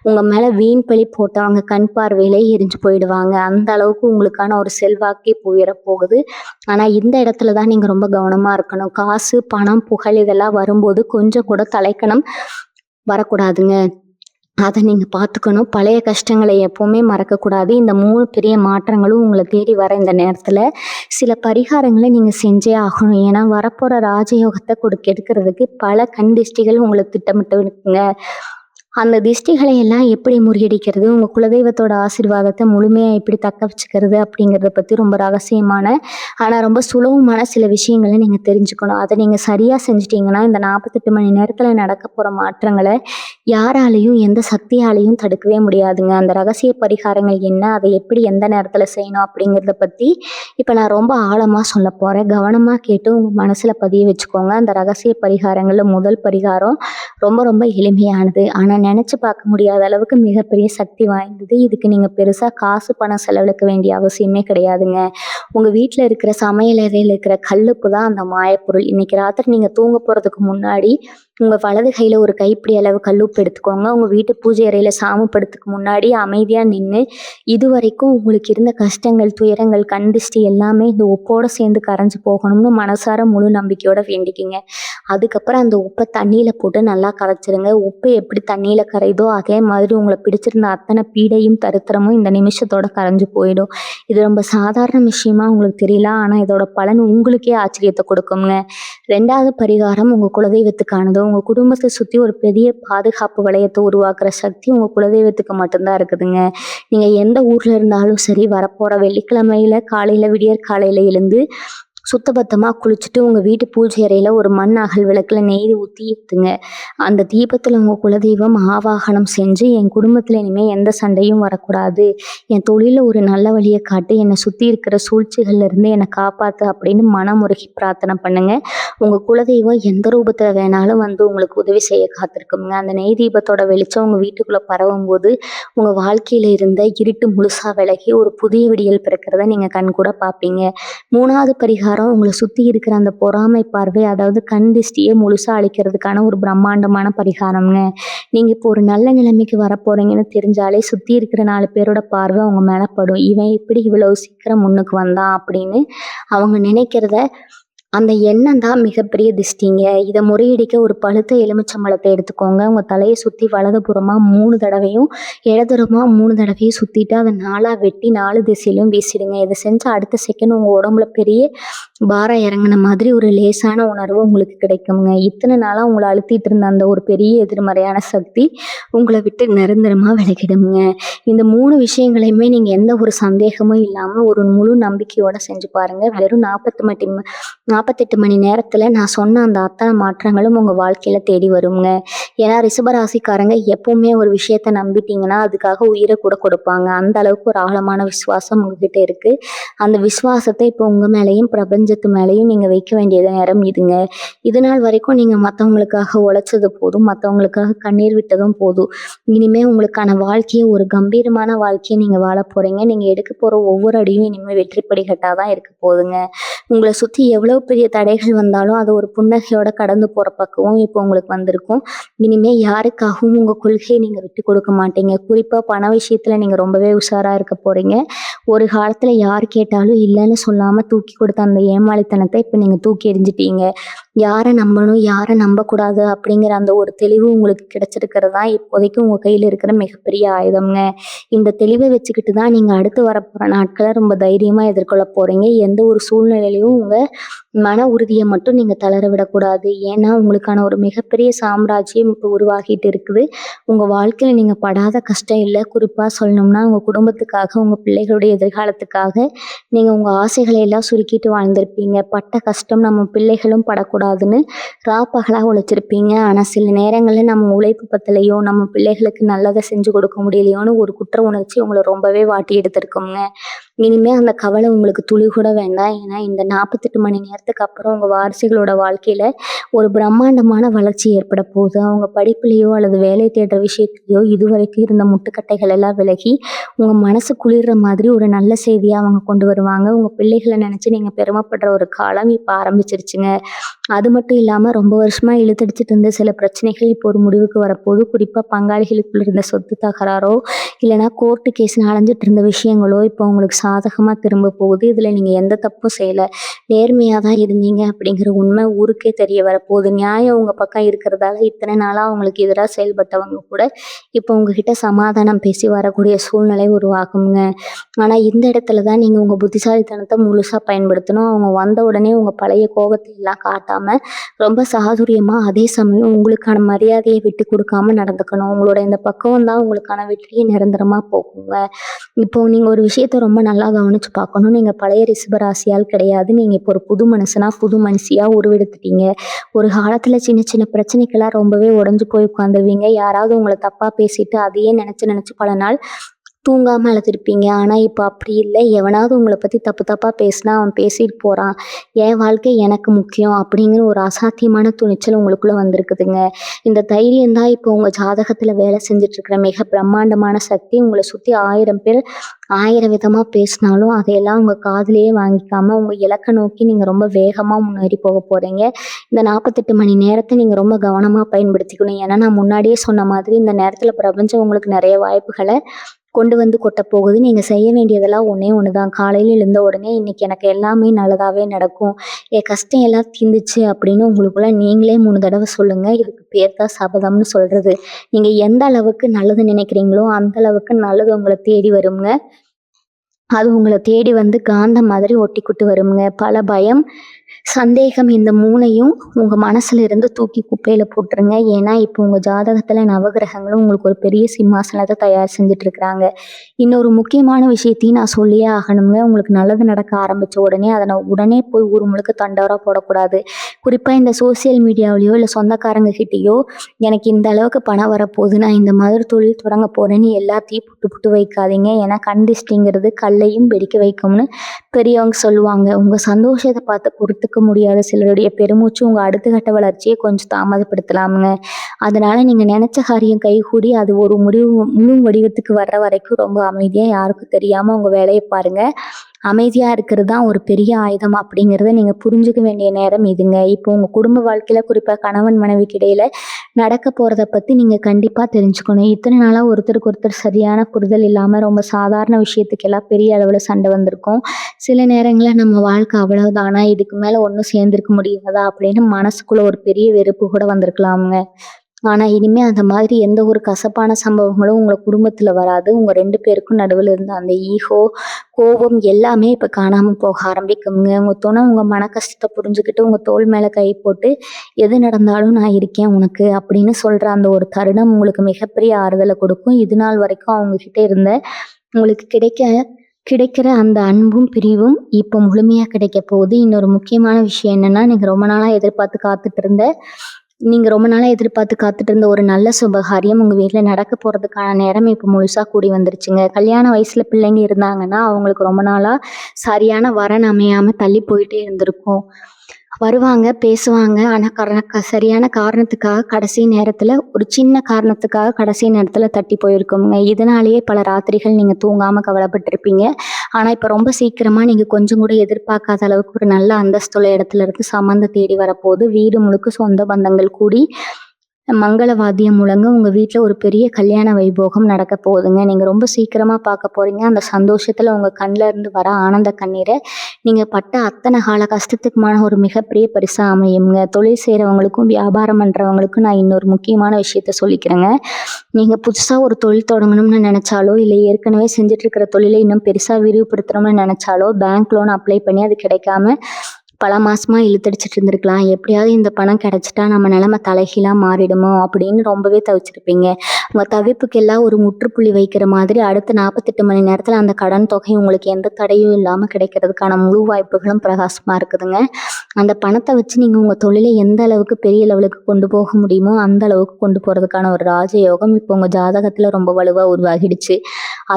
உங்க மேல வீண் பழி போட்டவங்க கண் பார்வையிலே எரிஞ்சு போயிடுவாங்க. அந்த அளவுக்கு உங்களுக்கான ஒரு செல்வாக்கே உயரப் போகுது. ஆனா இந்த இடத்துல தான் நீங்க ரொம்ப கவனமா இருக்கணும். காசு, பணம், புகழ் இதெல்லாம் வரும்போது கொஞ்சம் கூட தலைக்கனம் வரக்கூடாதுங்க. அத நீங்க பார்த்துக்கணும். பழைய கஷ்டங்கள எப்பவுமே மறக்கக்கூடாது. இந்த 3 பெரிய மாற்றங்களும் உங்கள தேடி வர இந்த நேரத்துல, சில பரிகாரங்கள நீங்க செஞ்சே ஆகணும். ஏன்னா, வரப்போற ராஜயோகத்த கெடுக்கிறதுக்கு பல கண் திஷ்டிகள் உங்கள திட்டமிட்டு இருக்குங்க. அந்த திஷ்டிகளை எல்லாம் எப்படி முறியடிக்கிறது, உங்க குலதெய்வத்தோட ஆசீர்வாதத்த முழுமையா எப்படி தக்க வச்சுக்கிறது அப்படிங்கிறத பத்தி ரொம்ப ரகசியமான, ஆனா ரொம்ப சுலபமான சில விஷயங்கள நீங்க தெரிஞ்சுக்கணும். அத நீங்க சரியா செஞ்சுட்டீங்கன்னா, இந்த 48 மணி நேரத்துல நடக்கப் போற மாற்றங்கள யாராலயும், எந்த சக்தியாலயும் தடுக்கவே முடியாதுங்க. அந்த ரகசிய பரிகாரங்கள் என்ன? அதை எப்படி எந்த நேரத்துல செய்யணும்? அப்படிங்கிறத பத்தி இப்ப நான் ரொம்ப ஆழமா சொல்லப் போறேன். கவனமா கேட்டு உங்க மனசுல பதிய வச்சுக்கோங்க. அந்த ரகசிய பரிகாரங்கள்ல முதல் பரிகாரம் ரொம்ப ரொம்ப எளிமையானது. ஆனா நெனச்சு பார்க்க முடியாத அளவுக்கு மிகப்பெரிய சக்தி வாய்ந்தது. இதுக்கு நீங்க பெருசா காசு, பணம் செலவழிக்க வேண்டிய அவசியமே கிடையாதுங்க. உங்க வீட்ல இருக்கிற சமையல் அறையில இருக்கிற கல்லுப்பு தான் அந்த மாயப்பொருள். இன்னைக்கு ராத்திரி நீங்க தூங்க போறதுக்கு முன்னாடி, உங்க வலது கையில ஒரு கைப்பிடி அளவு கல்லுப்பு எடுத்துக்கோங்க. உங்க வீட்டு பூஜை அறையில சாமி படத்துக்கு முன்னாடி அமைதியா நின்னு, இதுவரைக்கும் உங்களுக்கு இருந்த கஷ்டங்கள், துயரங்கள், கண் திஷ்டி எல்லாமே இந்த உப்போட சேர்ந்து கரைஞ்சு போகணும்னு மனசார முழு நம்பிக்கையோட வேண்டிக்கிங்க. அதுக்கப்புறம் அந்த உப்ப தண்ணீல போட்டு நல்லா கரைச்சிருங்க. உப்பு எப்படி தண்ணீல கரையுதோ, அதே மாதிரி உங்கள பிடிச்சிருந்த அத்தனை பீடையும், தரித்திரமும் இந்த நிமிஷத்தோட கரைஞ்சு போயிடும். இது ரொம்ப சாதாரண விஷயமா உங்களுக்கு தெரியலாம். ஆனா இதோட பலன் உங்களுக்கே ஆச்சரியத்த கொடுக்குங்க. 2வது பரிகாரம் உங்க குலதெய்வத்துக்கானது. உங்க குடும்பத்த சுத்தி ஒரு பெரிய பாதுகாப்பு வளையத்த உருவாக்குற சக்தி உங்க குலதெய்வத்துக்கு மட்டும்தான் இருக்குதுங்க. நீங்க எந்த ஊர்ல இருந்தாலும் சரி, வரப்போற வெள்ளிக்கிழமையில காலையில விடியற் காலையில எழுந்து சுத்தபத்தமா குளிச்சுட்டு உங்க வீட்டு பூஜை அறையில ஒரு மண் அகல் விளக்குல நெய் ஊத்தி ஏத்துங்க. அந்த தீபத்துல உங்க குலதெய்வம் ஆவாகனம் செஞ்சு, என் குடும்பத்துல இனிமே எந்த சண்டையும் வரக்கூடாது, என் தொழில ஒரு நல்ல வழிய காட்டு, என்னை சுத்தி இருக்கிற சூழ்ச்சிகள்ல இருந்து என்னை காப்பாத்து அப்படின்னு மனமுருகி பிரார்த்தனை பண்ணுங்க. உங்க குலதெய்வம் எந்த ரூபத்துல வேணாலும் வந்து உங்களுக்கு உதவி செய்ய காத்திருக்குங்க. அந்த நெய் தீபத்தோட வெளிச்சம் உங்க வீட்டுக்குள்ள பரவும் போது, உங்க வாழ்க்கையில இருந்த இருட்டு முழுசா விலகி ஒரு புதிய விடியல் பிறக்கிறத நீங்க கண்கூட பார்ப்பீங்க. 3வது பரிகாரம் உங்கள சுத்தி இருக்கிற அந்த பொறாமை பார்வை, அதாவது கண் திஷ்டிய முழுசா அழிக்கிறதுக்கான ஒரு பிரம்மாண்டமான பரிகாரம்ங்க. நீங்க இப்போ ஒரு நல்ல நிலைமைக்கு வரப்போறீங்கன்னு தெரிஞ்சாலே சுத்தி இருக்கிற 4 பேரோட பார்வை உங்க மேல படும். இவன் எப்படி இவ்வளவு சீக்கிரம் முன்னுக்கு வந்தான் அப்படின்னு அவங்க நினைக்கிறத, அந்த எண்ணம் தான் மிகப்பெரிய திஷ்டிங்க. இத முறியடிக்க ஒரு பழுத்த எலுமிச்சம்பழத்த எடுத்துக்கோங்க. உங்க தலைய சுத்தி வலதுபுறமா 3 தடவையும், இடதுபுறமா 3 தடவையும் சுத்திட்டு அத 4ஆ வெட்டி 4 திசையிலும் வீசிடுங்க. இத செஞ்ச அடுத்த செகண்ட் உங்க உடம்புல பெரிய பாரம் இறங்குன மாதிரி ஒரு லேசான உணர்வு உங்களுக்கு கிடைக்குங்க. இத்தனை நாளா உங்கள அழுத்திட்டு இருந்த அந்த ஒரு பெரிய எதிர்மறையான சக்தி உங்கள விட்டு நிரந்தரமா விலகிடுங்க. இந்த 3 விஷயங்களையுமே நீங்க எந்த ஒரு சந்தேகமும் இல்லாம ஒரு முழு நம்பிக்கையோட செஞ்சு பாருங்க. வெறும் 48 மணி நேரத்துல நான் சொன்ன அந்த அத்தனை மாற்றங்களும் உங்க வாழ்க்கையில தேடி வருங்க. ஏன்னா ரிஷபராசிக்காரங்க எப்பவுமே ஒரு விஷயத்த நம்பிட்டீங்கன்னா அதுக்காக உயிரை கூட கொடுப்பாங்க. அந்த அளவுக்கு ஒரு ஆழமான விசுவாசம் உங்ககிட்ட இருக்கு. அந்த விசுவாசத்தை இப்போ உங்க மேலேயும் பிரபஞ்சத்து மேலேயும் நீங்க வைக்க வேண்டிய நேரம் இதுங்க. இது நாள் வரைக்கும் நீங்க மற்றவங்களுக்காக உழைச்சது போதும், மற்றவங்களுக்காக கண்ணீர் விட்டதும் போதும். இனிமே உங்களுக்கான வாழ்க்கையை ஒரு கம்பீரமான வாழ்க்கையை நீங்க வாழ போறீங்க. நீங்க எடுக்க போற ஒவ்வொரு அடியும் இனிமே வெற்றி படிக்கட்டாதான் இருக்க போகுதுங்க. உங்களை சுத்தி எவ்வளவு பெரிய தடைகள் வந்தாலும் அதை ஒரு புன்னகையோட கடந்து போற பக்குவம் இப்போ உங்களுக்கு வந்திருக்கும். இனிமே யாருக்காகவும் உங்க கொள்கையை நீங்க விட்டு கொடுக்க மாட்டீங்க. குறிப்பா பண விஷயத்துல நீங்க ரொம்பவே உஷாரா இருக்க போறீங்க. ஒரு காலத்துல யார் கேட்டாலும் இல்லைன்னு சொல்லாம தூக்கி கொடுத்த அந்த ஏமாளித்தனத்தை இப்ப நீங்க தூக்கி எறிஞ்சிட்டீங்க. யாரை நம்பணும், யாரை நம்பக்கூடாது அப்படிங்கிற அந்த ஒரு தெளிவு உங்களுக்கு கிடைச்சிருக்கிறது தான் இப்போதைக்கு உங்க கையில இருக்கிற மிகப்பெரிய ஆயுதம்ங்க. இந்த தெளிவை வச்சுக்கிட்டு தான் நீங்க அடுத்து வரப்போற நாட்களை ரொம்ப தைரியமா எதிர்கொள்ள போறீங்க. எந்த ஒரு சூழ்நிலையிலையும் உங்க மன உறுதியை மட்டும் நீங்க தளர விடக்கூடாது. ஏன்னா உங்களுக்கான ஒரு மிகப்பெரிய சாம்ராஜ்யம் இப்போ உருவாகிட்டு இருக்குது. உங்க வாழ்க்கையில நீங்க படாத கஷ்டம் இல்லை. குறிப்பா சொல்லணும்னா உங்க குடும்பத்துக்காக, உங்க பிள்ளைகளுடைய எதிர்காலத்துக்காக நீங்க உங்க ஆசைகளை எல்லாம் சுருக்கிட்டு வாழ்ந்திருப்பீங்க. பட்ட கஷ்டம் நம்ம பிள்ளைகளும் படக்கூடாதுன்னு பகலா உழைச்சிருப்பீங்க. ஆனா சில நேரங்கள்ல நம்ம உழைப்பு பத்தலையோ, நம்ம பிள்ளைகளுக்கு நல்லதை செஞ்சு கொடுக்க முடியலையோன்னு ஒரு குற்ற உணர்ச்சி உங்களை ரொம்பவே வாட்டி எடுத்திருக்கோங்க. இனிமே அந்த கவலை உங்களுக்கு துளி கூட வேண்டாம். ஏன்னா இந்த 48 மணி நேரத்துக்கு அப்புறம் உங்க வாரிசுகளோட வாழ்க்கையில ஒரு பிரம்மாண்டமான வளர்ச்சி ஏற்பட போகுது. அவங்க படிப்புலையோ அல்லது வேலை தேடுற விஷயத்துலையோ இதுவரைக்கும் இருந்த முட்டுக்கட்டைகள் எல்லாம் விலகி உங்க மனசு குளிர்ற மாதிரி ஒரு நல்ல செய்தியா அவங்க கொண்டு வருவாங்க. உங்க பிள்ளைகளை நினைச்சு நீங்க பெருமைப்படுற ஒரு காலம் இப்ப ஆரம்பிச்சிருச்சுங்க. அது மட்டும் இல்லாம ரொம்ப வருஷமா இழுத்தடிச்சிட்டு இருந்த சில பிரச்சனைகள் இப்போ ஒரு முடிவுக்கு வரப்போகுது. குறிப்பா பங்காளிகளுக்குள்ள இருந்த சொத்து தகராறோ, இல்லைன்னா கோர்ட்டு கேஸ்ன்னு அலைஞ்சிட்டு இருந்த விஷயங்களோ இப்போ உங்களுக்கு சாதகமா திரும்ப போகுது. இதுல நீங்க எந்த தப்பும் செய்யல. நேர்மையா தான் இருந்தீங்க அப்படிங்கிற உண்மை ஊருக்கே தெரிய வரப்போகுது. நியாயம் உங்க பக்கம் இருக்கிறதால இத்தனை நாளா உங்களுக்கு எதிரா செயல்பட்டவங்க கூட இப்போ உங்ககிட்ட சமாதானம் பேசி வரக்கூடிய சூழ்நிலை உருவாகுங்க. ஆனா இந்த இடத்துல தான் நீங்க உங்க புத்திசாலித்தனத்தை முழுசா பயன்படுத்தணும். அவங்க வந்த உடனே உங்க பழைய கோபத்தை எல்லாம் காட்டாம ரொம்ப சாதுரியமா அதே சமயம் உங்களுக்கான மரியாதையை விட்டு கொடுக்காம நடந்துக்கணும். உங்களோட இந்த பக்குவம் தான் உங்களுக்கான வெற்றியை நிரந்தரமா போக்குங்க. இப்போ நீங்க ஒரு விஷயத்த ரொம்ப நல்லா கவனிச்சு பார்க்கணும். நீங்க பழைய ரிஷபராசியால் கிடையாது. நீங்க இப்போ ஒரு புது மனுஷனா, புது மனுஷியா உருவெடுத்துட்டீங்க. ஒரு காலத்துல சின்ன சின்ன பிரச்சனைக்கெல்லாம் ரொம்பவே உடைஞ்சு போய் உட்காந்துருவீங்க. யாராவது உங்கள தப்பா பேசிட்டு அதையே நினைச்சு நினைச்சு பல நாள் தூங்காம அழுதுருப்பீங்க. ஆனா இப்ப அப்படி இல்ல. எவனாவது உங்கள பத்தி தப்பு தப்பா பேசினா அவன் பேசிட்டு போறான். என் வாழ்க்கை எனக்கு முக்கியம் அப்படிங்கிற ஒரு அசாத்தியமான துணிச்சல் உங்களுக்குள்ள வந்திருக்குதுங்க. இந்த தைரியம் தான் இப்போ உங்க ஜாதகத்துல வேலை செஞ்சுட்டு இருக்கிற மிக பிரம்மாண்டமான சக்தி. உங்கள சுத்தி 1000 பேர் 1000 விதமா பேசினாலும் அதையெல்லாம் உங்க காதுலயே வாங்கிக்காம உங்க இலக்க நோக்கி நீங்க ரொம்ப வேகமா முன்னேறி போக போறீங்க. இந்த 48 மணி நேரத்தை நீங்க ரொம்ப கவனமா பயன்படுத்திக்கணும். ஏன்னா நான் முன்னாடியே சொன்ன மாதிரி இந்த நேரத்துல பிரபஞ்சம் உங்களுக்கு நிறைய வாய்ப்புகளை கொண்டு வந்து கொட்ட போகுது. நீங்க செய்ய வேண்டியதெல்லாம் ஒண்ணே ஒண்ணுதான். காலையில எழுந்த உடனே இன்னைக்கு எனக்கு எல்லாமே நல்லதாவே நடக்கும். என் கஷ்டம் எல்லாம் தீர்ந்துச்சு அப்படின்னு உங்களுக்குள்ள நீங்களே 3 தடவை சொல்லுங்க. இதுக்கு பேர் தான் சபதம்னு சொல்றது. நீங்க எந்த அளவுக்கு நல்லது நினைக்கிறீங்களோ அந்த அளவுக்கு நல்லது உங்களை தேடி வருங்க. அது உங்கள தேடி வந்து காந்தம் மாதிரி ஒட்டிக்கிட்டு வருங்க. பல பயம், சந்தேகம் இந்த 3யும் உங்க மனசுல இருந்து தூக்கி குப்பையில போட்டுருங்க. ஏன்னா இப்போ உங்க ஜாதகத்துல நவகிரகங்களும் உங்களுக்கு ஒரு பெரிய சிம்மாசனத்தை தயார் செஞ்சுட்டு இருக்கிறாங்க. இன்னொரு முக்கியமான விஷயத்தையும் நான் சொல்லியே ஆகணுங்க. உங்களுக்கு நல்லது நடக்க ஆரம்பிச்ச உடனே அதை நான் உடனே போய் ஊர் முழுக்க தண்டோரா போடக்கூடாது. குறிப்பா இந்த சோசியல் மீடியாவிலயோ இல்லை சொந்தக்காரங்க கிட்டேயோ எனக்கு இந்த அளவுக்கு பணம் வரப்போகுது, நான் இந்த மாதிரி தொழில் தொடங்க போறேன்னு எல்லாத்தையும் புட்டு புட்டு வைக்காதீங்க. ஏன்னா கண்டிஸ்டிங்கிறது கல்லையும் வெடிக்க வைக்கும்னு பெரியவங்க சொல்லுவாங்க. உங்க சந்தோஷத்தை பார்த்து பொறுத்துக்க முடியாத சிலருடைய பெருமூச்சு உங்க அடுத்த கட்ட வளர்ச்சியை கொஞ்சம் தாமதப்படுத்தலாமுங்க. அதனால நீங்க நினைச்ச காரியம் கைகூடி அது ஒரு முழு வடிவத்துக்கு வர்ற வரைக்கும் ரொம்ப அமைதியா யாருக்கும் தெரியாம உங்க வேலையை பாருங்க. அமைதியா இருக்கிறது தான் ஒரு பெரிய ஆயுதம் அப்படிங்கிறத நீங்க புரிஞ்சுக்க வேண்டிய நேரம் இதுங்க. இப்போ உங்க குடும்ப வாழ்க்கையில குறிப்பா கணவன் மனைவிக்கு இடையில நடக்க போறத பத்தி நீங்க கண்டிப்பா தெரிஞ்சுக்கணும். இத்தனை நாளா ஒருத்தருக்கு ஒருத்தர் சரியான புரிதல் இல்லாம ரொம்ப சாதாரண விஷயத்துக்கெல்லாம் பெரிய அளவுல சண்டை வந்திருக்கும். சில நேரங்கள்ல நம்ம வாழ்க்கை அவ்வளவுதானா, இதுக்கு மேல ஒன்றும் சேர்ந்திருக்க முடியாதா அப்படின்னு மனசுக்குள்ள ஒரு பெரிய வெறுப்பு கூட வந்திருக்கலாமுங்க. ஆனா இனிமே அந்த மாதிரி எந்த ஒரு கசப்பான சம்பவங்களும் உங்க குடும்பத்துல வராது. உங்க 2 பேருக்கும் நடுவுல இருந்த அந்த ஈகோ, கோபம் எல்லாமே இப்ப காணாம போக ஆரம்பிக்குங்க. உங்க துணை உங்க மன கஷ்டத்தை புரிஞ்சுக்கிட்டு உங்க தோள் மேல கை போட்டு எது நடந்தாலும் நான் இருக்கேன் உனக்கு அப்படின்னு சொல்ற அந்த ஒரு தருணம் உங்களுக்கு மிகப்பெரிய ஆறுதலை கொடுக்கும். இது நாள் வரைக்கும் அவங்க கிட்ட இருந்த உங்களுக்கு கிடைக்கிற அந்த அன்பும் பிரிவும் இப்போ முழுமையா கிடைக்க போகுது. இன்னொரு முக்கியமான விஷயம் என்னன்னா, நீங்க ரொம்ப நாளா எதிர்பார்த்து காத்துட்டு இருந்த ஒரு நல்ல சுபகாரியம் உங்க வீட்டுல நடக்க போறதுக்கான நேரம் இப்ப முழுசா கூடி வந்துருச்சுங்க. கல்யாண வயசுல பிள்ளைங்க இருந்தாங்கன்னா அவங்களுக்கு ரொம்ப நாளா சரியான வரன் அமையாம தள்ளி போயிட்டே இருந்திருக்கும். வருவாங்க, பேசுவாங்க. ஆனா சரியான காரணத்துக்காக ஒரு சின்ன காரணத்துக்காக கடைசி நேரத்துல தட்டி போயிருக்குங்க. இதனாலேயே பல ராத்திரிகள் நீங்க தூங்காம கவலைப்பட்டிருப்பீங்க. ஆனா இப்ப ரொம்ப சீக்கிரமா நீங்க கொஞ்சம் கூட எதிர்பார்க்காத அளவுக்கு ஒரு நல்ல அந்தஸ்துள்ள இடத்துல இருந்து சம்மந்தம் தேடி வரப்போகுது. வீடு முழுக்க சொந்த பந்தங்கள் கூடி மங்கள வாத்தியம் முழங்க உங்க வீட்டுல ஒரு பெரிய கல்யாண வைபோகம் நடக்க போகுதுங்க. நீங்க ரொம்ப சீக்கிரமா பார்க்க போறீங்க. அந்த சந்தோஷத்துல உங்க கண்ல இருந்து வர ஆனந்த கண்ணீரை நீங்க பட்ட அத்தனை கால கஷ்டத்துக்குமான ஒரு மிகப்பெரிய பரிசா அமையுங்க. தொழில் செய்யறவங்களுக்கும் வியாபாரம் பண்றவங்களுக்கும் நான் இன்னொரு முக்கியமான விஷயத்த சொல்லிக்கிறேங்க. நீங்க புதுசா ஒரு தொழில் தொடங்கணும்னு நினைச்சாலோ, இல்லை ஏற்கனவே செஞ்சுட்டு இருக்கிற தொழிலை இன்னும் பெருசா விரிவுபடுத்தணும்னு நினைச்சாலோ பேங்க் லோன் அப்ளை பண்ணி அது கிடைக்காம பல மாசமா இழுத்தடிச்சிட்டு இருந்திருக்கலாம். எப்படியாவது இந்த பணம் கிடைச்சிட்டா நம்ம நிலைமை தலைகீழா மாறிடுமோ அப்படின்னு ரொம்பவே தவிச்சிருப்பீங்க. உங்க தவிப்புக்கெல்லாம் ஒரு முற்றுப்புள்ளி வைக்கிற மாதிரி அடுத்த 48 மணி நேரத்துல அந்த கடன் தொகை உங்களுக்கு எந்த தடையும் இல்லாம கிடைக்கிறதுக்கான முழு வாய்ப்புகளும் பிரகாசமா இருக்குதுங்க. அந்த பணத்தை வச்சு நீங்க உங்க தொழிலை எந்த அளவுக்கு பெரிய லெவலுக்கு கொண்டு போக முடியுமோ அந்த அளவுக்கு கொண்டு போறதுக்கான ஒரு ராஜயோகம் இப்போ உங்க ஜாதகத்துல ரொம்ப வலுவா உருவாகிடுச்சு.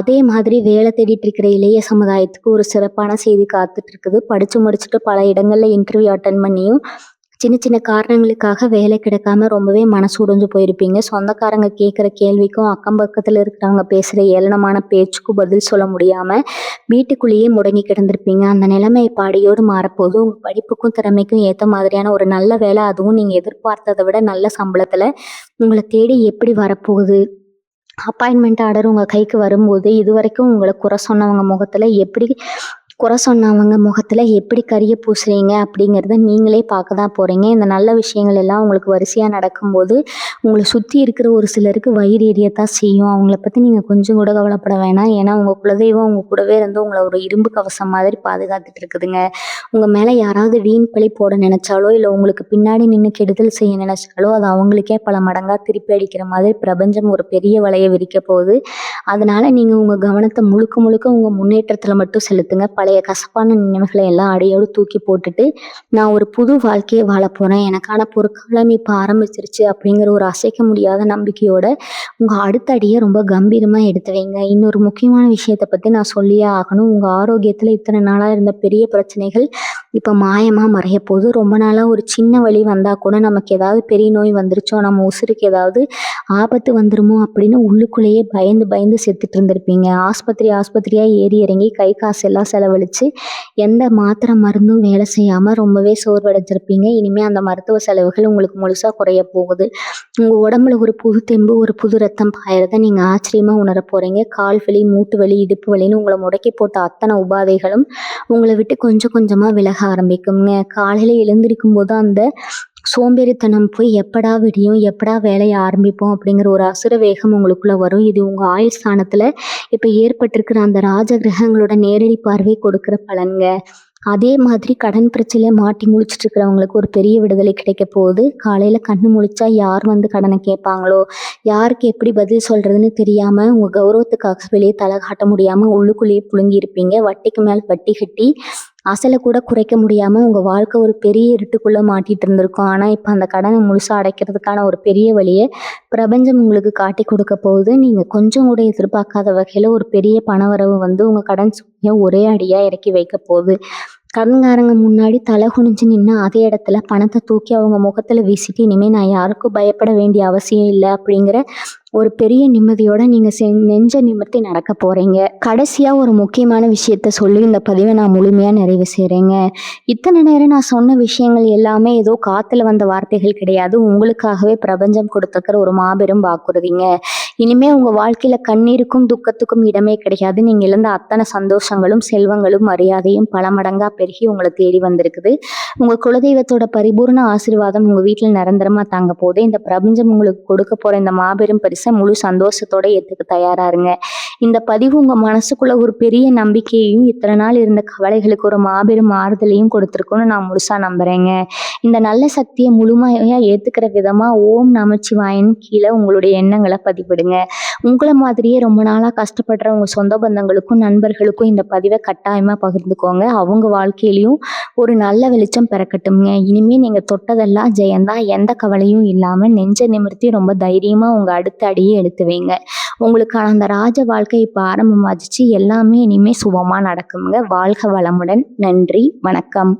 அதே மாதிரி வேலை தேடிட்டு இருக்கிற இளைய சமுதாயத்துக்கு ஒரு சிறப்பான செய்தி காத்துட்டு இருக்குது. படிச்சு முடிச்சுட்டு பல இடங்கள்ல இன்டர்வியூ அட்டன் பண்ணியும் சின்ன சின்ன காரணங்களுக்காக வேலை கிடைக்காம ரொம்பவே மனசு உடைஞ்சு போயிருப்பீங்க. சொந்தக்காரங்க கேட்குற கேள்விக்கும், அக்கம் பக்கத்துல இருக்கிறவங்க பேசுற ஏளனமான பேச்சுக்கும் பதில் சொல்ல முடியாம வீட்டுக்குள்ளேயே முடங்கி கிடந்திருப்பீங்க. அந்த நிலைமை இப்ப அடியோடு மாறப்போகுது. உங்க படிப்புக்கும், திறமைக்கும் ஏத்த மாதிரியான ஒரு நல்ல வேலை, அதுவும் நீங்க எதிர்பார்த்தத விட நல்ல சம்பளத்துல உங்கள தேடி எப்படி வரப்போகுது? அப்பாயின்மெண்ட் ஆர்டர் உங்க கைக்கு வரும்போது, இதுவரைக்கும் உங்கள குறை சொன்னவங்க முகத்துல எப்படி கரிய பூசுறீங்க அப்படிங்கிறத நீங்களே பார்க்க தான் போறீங்க. இந்த நல்ல விஷயங்கள் எல்லாம் உங்களுக்கு வரிசையா நடக்கும்போது, உங்கள சுத்தி இருக்கிற ஒரு சிலருக்கு வயிறு எரியத்தான் செய்யும். அவங்கள பத்தி நீங்க கொஞ்சம் கூட கவலைப்பட வேணாம். ஏன்னா, உங்க குலதெய்வம் உங்க கூடவே இருந்து உங்கள ஒரு இரும்பு கவசம் மாதிரி பாதுகாத்துட்டு இருக்குதுங்க. உங்க மேல யாராவது வீண் பழி போட நினைச்சாலோ, இல்ல உங்களுக்கு பின்னாடி நின்னு கெடுதல் செய்ய நினைச்சாலோ, அது அவங்களுக்கே பல மடங்கா திருப்பி அடிக்கிற மாதிரி பிரபஞ்சம் ஒரு பெரிய வலைய விரிக்க போகுது. அதனால நீங்க உங்க கவனத்த முழுக்க முழுக்க உங்க முன்னேற்றத்துல மட்டும் செலுத்துங்க. பழைய கசப்பான நினைவுகளை எல்லாம் அடியோடு தூக்கி போட்டுட்டு, நான் ஒரு புது வாழ்க்கைய வாழப் போறேன். எனக்கான பொற்காலம் இப்ப ஆரம்பிச்சிருச்சு அப்படிங்கிற ஒரு அசைக்க முடியாத நம்பிக்கையோட உங்க அடுத்த அடிய ரொம்ப கம்பீரமா எடுத்து வைங்க. இன்னொரு முக்கியமான விஷயத்த பத்தி நான் சொல்லியே ஆகணும். உங்க ஆரோக்கியத்துல இத்தனை நாளா இருந்த பெரிய பிரச்சனைகள் இப்ப மாயமா மறையப் போகுது. ரொம்ப நாளா ஒரு சின்ன வலி வந்தா கூட நமக்கு ஏதாவது பெரிய நோய் வந்துருச்சோ, நம்ம உசுருக்கு ஏதாவது ஆபத்து வந்துருமோ அப்படின்னு உள்ளுக்குள்ளேயே பயந்து பயந்து செத்துட்டு இருந்திருப்பீங்க. ஆஸ்பத்திரியா ஏறி இறங்கி கை காசு எல்லாம் செலவழிச்சு எந்த மாத்திரை மருந்தும் வேலை செய்யாம ரொம்பவே சோர்வடைஞ்சிருப்பீங்க. இனிமே அந்த மருத்துவ செலவுகள் உங்களுக்கு முழுசா குறைய போகுது. உங்க உடம்புல ஒரு புது தெம்பு, ஒரு புது ரத்தம் பாயறத நீங்க ஆச்சரியமா உணரப் போறீங்க. கால் வலி, மூட்டு வலி, இடுப்பு வலின்னு உங்களை முடக்கி போட்ட அத்தனை உபாதைகளும் உங்களை விட்டு கொஞ்சம் கொஞ்சமா விலக ஆரம்பிக்குங்க. காலையில எழுந்திருக்கும் போது அந்த சோம்பேறித்தனம் போய் எப்படா விடியும், எப்படா வேலைய ஆரம்பிப்போம் அப்படிங்கிற ஒரு அசுர வேகம் உங்களுக்குள்ள வரும். இது உங்க ஆயுள் ஸ்தானத்துல இப்ப ஏற்பட்டிருக்கிற அந்த ராஜ கிரகங்களோட நேரடி பார்வை கொடுக்கிற பலன்க. அதே மாதிரி கடன் பிரச்சனையில மாட்டி முழிச்சிட்டு இருக்கிறவங்களுக்கு ஒரு பெரிய விடுதலை கிடைக்க போகுது. காலையில கண்ணு முழிச்சா யார் வந்து கடனை கேட்பாங்களோ, யாருக்கு எப்படி பதில் சொல்றதுன்னு தெரியாம உங்க கௌரவத்துக்காக வெளியே தலை காட்ட முடியாம உள்ளுக்குள்ளேயே புழுங்கி இருப்பீங்க. வட்டிக்கு மேல் வட்டி கட்டி அசலை கூட குறைக்க முடியாம உங்க வாழ்க்கை ஒரு பெரிய இருட்டுக்குள்ள மாட்டிட்டு இருந்திருக்கும். ஆனா இப்ப அந்த கடனை முழுசா அடைக்கிறதுக்கான ஒரு பெரிய வழியை பிரபஞ்சம் உங்களுக்கு காட்டி கொடுக்க போகுது. நீங்க கொஞ்சம் கூட எதிர்பார்க்காத வகையில ஒரு பெரிய பணவரவு வந்து உங்க கடன் சுமையை ஒரே அடியா இறக்கி வைக்க போகுது. கடன்காரங்க முன்னாடி தலை குனிஞ்சு நின்று அதே இடத்துல பணத்தை தூக்கி அவங்க முகத்துல வீசிட்டு, இனிமே நான் யாருக்கும் பயப்பட வேண்டிய அவசியம் இல்லை அப்படிங்கிற ஒரு பெரிய நிம்மதியோட நீங்க நெஞ்ச நிமிர்த்தி நடக்க போறீங்க. கடைசியா ஒரு முக்கியமான விஷயத்த சொல்லி இந்த பதிவை நான் முழுமையா நிறைவு செய்றேங்க. இத்தனை நேரம் நான் சொன்ன விஷயங்கள் எல்லாமே ஏதோ காத்துல வந்த வார்த்தைகள் கிடையாது. உங்களுக்காகவே பிரபஞ்சம் கொடுத்துருக்கிற ஒரு மாபெரும் வாக்குறுதிங்க. இனிமே உங்க வாழ்க்கையில கண்ணீருக்கும் துக்கத்துக்கும் இடமே கிடையாது. நீங்க இழந்த அத்தனை சந்தோஷங்களும், செல்வங்களும், மரியாதையும் பல மடங்கா பெருகி உங்களை தேடி வந்திருக்குது. உங்க குலதெய்வத்தோட பரிபூர்ண ஆசீர்வாதம் உங்க வீட்டுல நிரந்தரமா தங்க போது. இந்த பிரபஞ்சம் உங்களுக்கு கொடுக்க போற இந்த மாபெரும் பரிசை முழு சந்தோஷத்தோட ஏத்துக்க தயாரா இருங்க. இந்த பதிவு உங்க மனசுக்குள்ள ஒரு பெரிய நம்பிக்கையையும், இத்தனை நாள் இருந்த கவலைகளுக்கு ஒரு மாபெரும் ஆறுதலையும் கொடுத்துருக்குன்னு நான் முழுசா நம்புறேங்க. இந்த நல்ல சக்தியை முழுமையா ஏத்துக்கிற விதமா ஓம் நமச்சிவாயன்னு கீழே உங்களுடைய எண்ணங்களை பதிவிடுங்க. உங்களை மாதிரியே ரொம்ப நாளா கஷ்டப்படுற உங்க சொந்த பந்தங்களுக்கும், நண்பர்களுக்கும் இந்த பதிவை கட்டாயமா பகிர்ந்துக்கோங்க. அவங்க வாழ்க்கையிலையும் ஒரு நல்ல வெளிச்சம் பிறக்கட்டும்ங்க. இனிமே நீங்க தொட்டதெல்லாம் ஜெயந்தான். எந்த கவலையும் இல்லாம நெஞ்ச நிமிர்த்தி ரொம்ப தைரியமா உங்க அடுத்த அடியே எடுத்து வைங்க. உங்களுக்கான அந்த ராஜ வாழ்க்கை இப்ப ஆரம்பமாச்சு. எல்லாமே இனிமே சுபமா நடக்குங்க. வாழ்க வளமுடன். நன்றி, வணக்கம்.